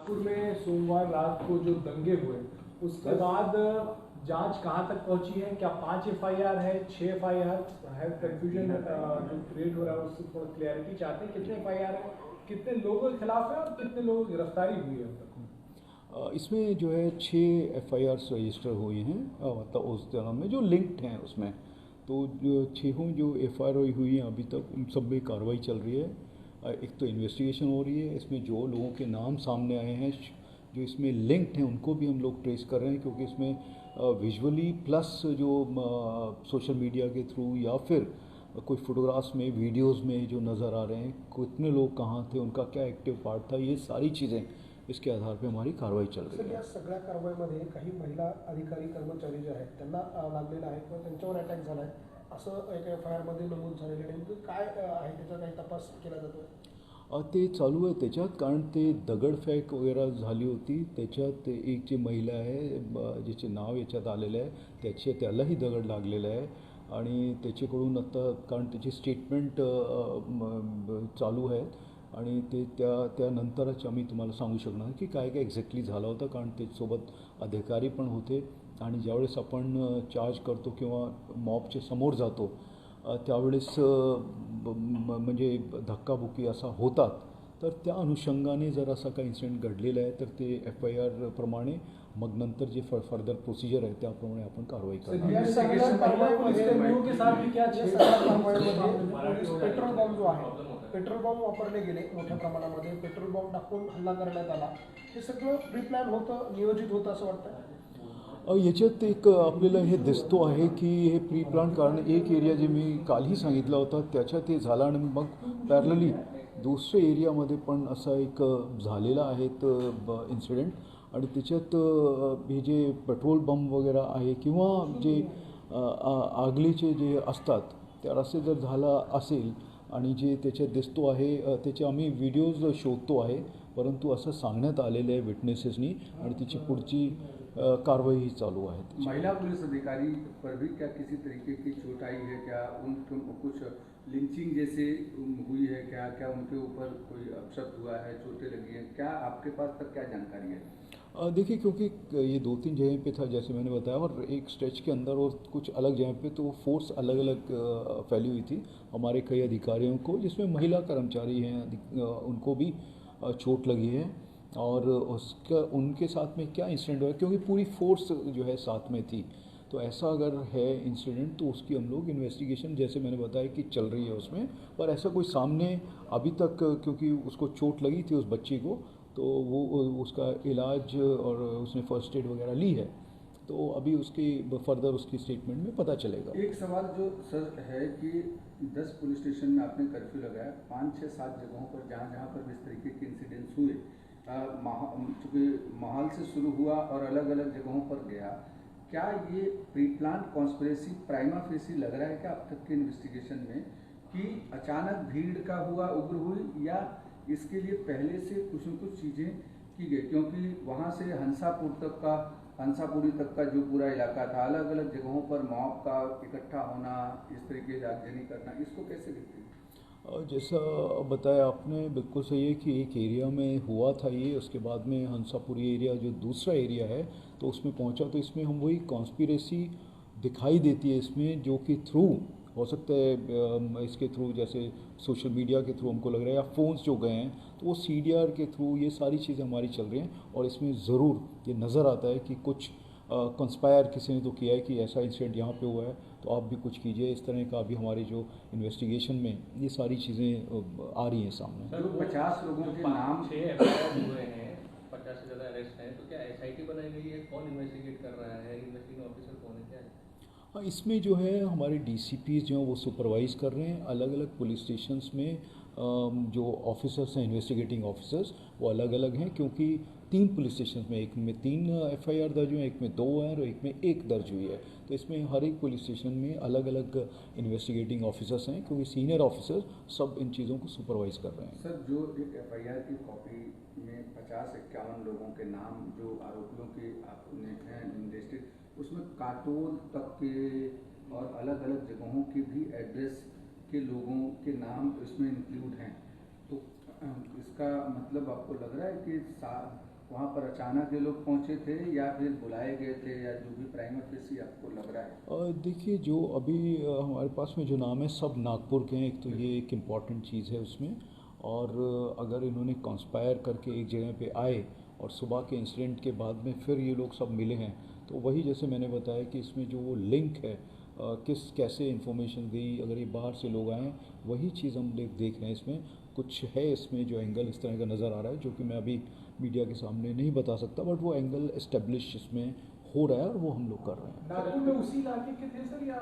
नागपुर में सोमवार रात को जो दंगे हुए उसके बाद जांच कहां तक पहुंची है? क्या 5 एफआईआर है, 6 एफआईआर है? कंफ्यूजन जो क्रिएट हो रहा है उससे थोड़ा क्लैरिटी चाहते हैं। कितने एफआईआर है, कितने लोगों के खिलाफ है और कितने लोगों की गिरफ्तारी हुई है अब तक? इसमें जो है 6 एफआईआर्स रजिस्टर हुए हैं, मतलब उस तरह में जो लिंक्ड हैं उसमें। तो जो 6 जो एफआईआर हुई हैं अभी तक उन सब में कार्रवाई चल रही है। एक तो इन्वेस्टिगेशन हो रही है, इसमें जो लोगों के नाम सामने आए हैं जो इसमें लिंक्ड हैं उनको भी हम लोग ट्रेस कर रहे हैं, क्योंकि इसमें विजुअली प्लस जो सोशल मीडिया के थ्रू या फिर कोई फोटोग्राफ्स में, वीडियोस में जो नज़र आ रहे हैं, कितने लोग कहाँ थे, उनका क्या एक्टिव पार्ट था, ये सारी चीज़ें इसके आधार पे हमारी कार्रवाई चल रही सर, है। या सगळ्या कारवाईमध्ये काही महिला अधिकारी कर्मचारी जे आहेत त्यांना लागलेला आहे किंवा त्यांच्यावर अटॅक झाला आहे असं एक एफआयआरमध्ये नमूद झालेलं आहे. नेमकं काय आहे, त्याचा काही तपास केला जातो? ते चालू आहे त्याच्यात, कारण ते दगडफेक वगैरे झाली होती त्याच्यात एक जी महिला आहे जिचे नाव याच्यात आलेलं आहे त्यालाही दगड लागलेला आहे आणि त्याच्याकडून आता कारण त्याची स्टेटमेंट चालू आहेत आणि ते त्यानंतरच आम्ही तुम्हाला सांगू शकणार की काय काय एक्झॅक्टली झालं होतं, कारण त्याच्यासोबत अधिकारी पण होते आणि ज्यावेळेस आपण चार्ज करतो किंवा मॉबच्या समोर जातो त्यावेळेस म्हणजे धक्काबुक्की असा होतात, तर त्या अनुषंगाने जर असा काही इन्सिडेंट घडलेला आहे तर ते एफआयआर प्रमाणे मग नंतर जे फर्दर प्रोसिजर आहे त्याप्रमाणे आपण कारवाई करणार. पेट्रोल बॉम्ब जो आहे, पेट्रोल बॉम्ब वापरले गेले मोठ्या प्रमाणामध्ये, पेट्रोल बॉम्ब टाकून हल्ला करण्यात आला, हे सगळं प्री प्लॅन होतं, नियोजित होतं असं वाटतं? याच्यात एक आपल्याला हे दिसतो आहे की हे प्री प्लॅन, कारण एक एरिया जे मी कालही सांगितलं होतं त्याच्यात हे झालं आणि मग पॅरलली दुसऱ्या एरियामध्ये पण असा एक झालेला आहे इन्सिडेंट आणि त्याच्यात हे जे पेट्रोल बंब वगैरे आहे किंवा जे आगलीचे जे असतात त्या असे जर झाला असेल आणि जे त्याच्यात दिसतो आहे त्याचे आम्ही व्हिडिओज शोधतो आहे, परंतु असं सांगण्यात आलेलं आहे विटनेसेसनी आणि तिची पुढची कार्रवाई ही चालू है। महिला पुलिस अधिकारी पर भी क्या किसी तरीके की चोट आई है? क्या उनको कुछ लिंचिंग जैसे हुई है? क्या उनके ऊपर कोई अपशब्द हुआ है, चोटें लगी हैं? क्या आपके पास तक क्या जानकारी है? देखिए, क्योंकि ये 2-3 जगह पे था जैसे मैंने बताया और एक स्ट्रेच के अंदर और कुछ अलग जगह पे, तो वो फोर्स अलग अलग फैली हुई थी हमारे कई अधिकारियों को, जिसमें महिला कर्मचारी हैं उनको भी चोट लगी है और उसका उनके साथ में क्या इंसिडेंट हुआ, क्योंकि पूरी फोर्स जो है साथ में थी, तो ऐसा अगर है इंसिडेंट तो उसकी हम लोग इन्वेस्टिगेशन जैसे मैंने बताया कि चल रही है उसमें, पर ऐसा कोई सामने अभी तक, क्योंकि उसको चोट लगी थी उस बच्ची को, तो वो उसका इलाज और उसने फर्स्ट एड वगैरह ली है, तो अभी उसकी फर्दर उसकी स्टेटमेंट में पता चलेगा। एक सवाल जो सर है कि 10 पुलिस स्टेशन में आपने कर्फ्यू लगाया, 5, 6, 7 जगहों पर जहाँ पर इस तरीके के इंसिडेंट्स हुए, चूँकि माहौल से शुरू हुआ और अलग अलग जगहों पर गया, क्या ये pre plan conspiracy prima facie लग रहा है क्या अब तक के इन्वेस्टिगेशन में, कि अचानक भीड़ का हुआ उग्र हुई, या इसके लिए पहले से कुछ न कुछ चीज़ें की गई? क्योंकि वहाँ से हंसापुरी तक का जो पूरा इलाका था, अलग अलग जगहों पर मॉब का इकट्ठा होना, इस तरीके से आगजनी करना, इसको कैसे देखते हैं? जैसा बताया आपने बिल्कुल सही है कि एक एरिया में हुआ था ये, उसके बाद में हंसापुरी एरिया जो दूसरा एरिया है तो उसमें पहुंचा, तो इसमें हम वही कॉन्स्पिरेसी दिखाई देती है इसमें, जो कि थ्रू हो सकता है इसके थ्रू जैसे सोशल मीडिया के थ्रू हमको लग रहा है, या फ़ोन्स जो गए हैं तो वो सीडीआर के थ्रू ये सारी चीज़ें हमारी चल रही हैं, और इसमें ज़रूर ये नज़र आता है कि कुछ कंस्पायर किसी ने तो किया है कि ऐसा इंसिडेंट यहाँ पे हुआ है तो आप भी कुछ कीजिए, इस तरह का अभी हमारी जो इन्वेस्टिगेशन में ये सारी चीज़ें आ रही हैं सामने। सर, 50 लोगों के नाम 6 एफआईआर हुए हैं, 50 से ज़्यादा अरेस्ट हैं, तो क्या एसआईटी बनाई गई है? कौन इन्वेस्टिगेट कर रहा है? इन्वेस्टिगेटिंग ऑफिसर कौन है, क्या है? हाँ, इसमें जो है हमारे डीसीपीज जो हैं वो सुपरवाइज़ कर रहे हैं, अलग अलग पुलिस स्टेशंस में जो ऑफिसर्स हैं, इन्वेस्टिगेटिंग ऑफिसर्स, वो अलग अलग हैं, क्योंकि 3 पुलिस स्टेशन में, एक में 3 एफआईआर दर्ज हुए हैं, एक में 2 हैं और एक में 1 दर्ज हुई है, तो इसमें हर एक पुलिस स्टेशन में अलग अलग इन्वेस्टिगेटिंग ऑफिसर्स हैं, क्योंकि सीनियर ऑफिसर सब इन चीज़ों को सुपरवाइज़ कर रहे हैं। सर, जो एक एफआईआर की कॉपी में 50-51 लोगों के नाम जो आरोपियों के आपने हैं लिस्टेड, उसमें काटोल तक के और अलग अलग जगहों के भी एड्रेस के लोगों के नाम इसमें इंक्लूड हैं, तो इसका मतलब आपको लग रहा है कि वहाँ पर अचानक ये लोग पहुँचे थे या फिर बुलाए गए थे, या जो भी प्राइमा फेसी आपको लग रहा है? देखिए, जो अभी हमारे पास में जो नाम है सब नागपुर के हैं। एक तो ये एक इम्पॉर्टेंट चीज़ है उसमें। और अगर इन्होंने कॉन्स्पायर करके एक जगह पे आए और सुबह के इंसिडेंट के बाद में फिर ये लोग सब मिले हैं, तो वही जैसे मैंने बताया कि इसमें जो वो लिंक है, किस कैसे इन्फॉर्मेशन दी, अगर ये बाहर से लोग आए, वही चीज़ हम देख रहे हैं। इसमें कुछ है, इसमें जो एंगल इस तरह का नज़र आ रहा है जो कि मैं अभी मीडिया के सामने नहीं बता सकता, बट वो एंगल एस्टेब्लिश इसमें हो रहा है और वो हम लोग कर रहे हैं। नागपुर में उसी इलाके के थे सर या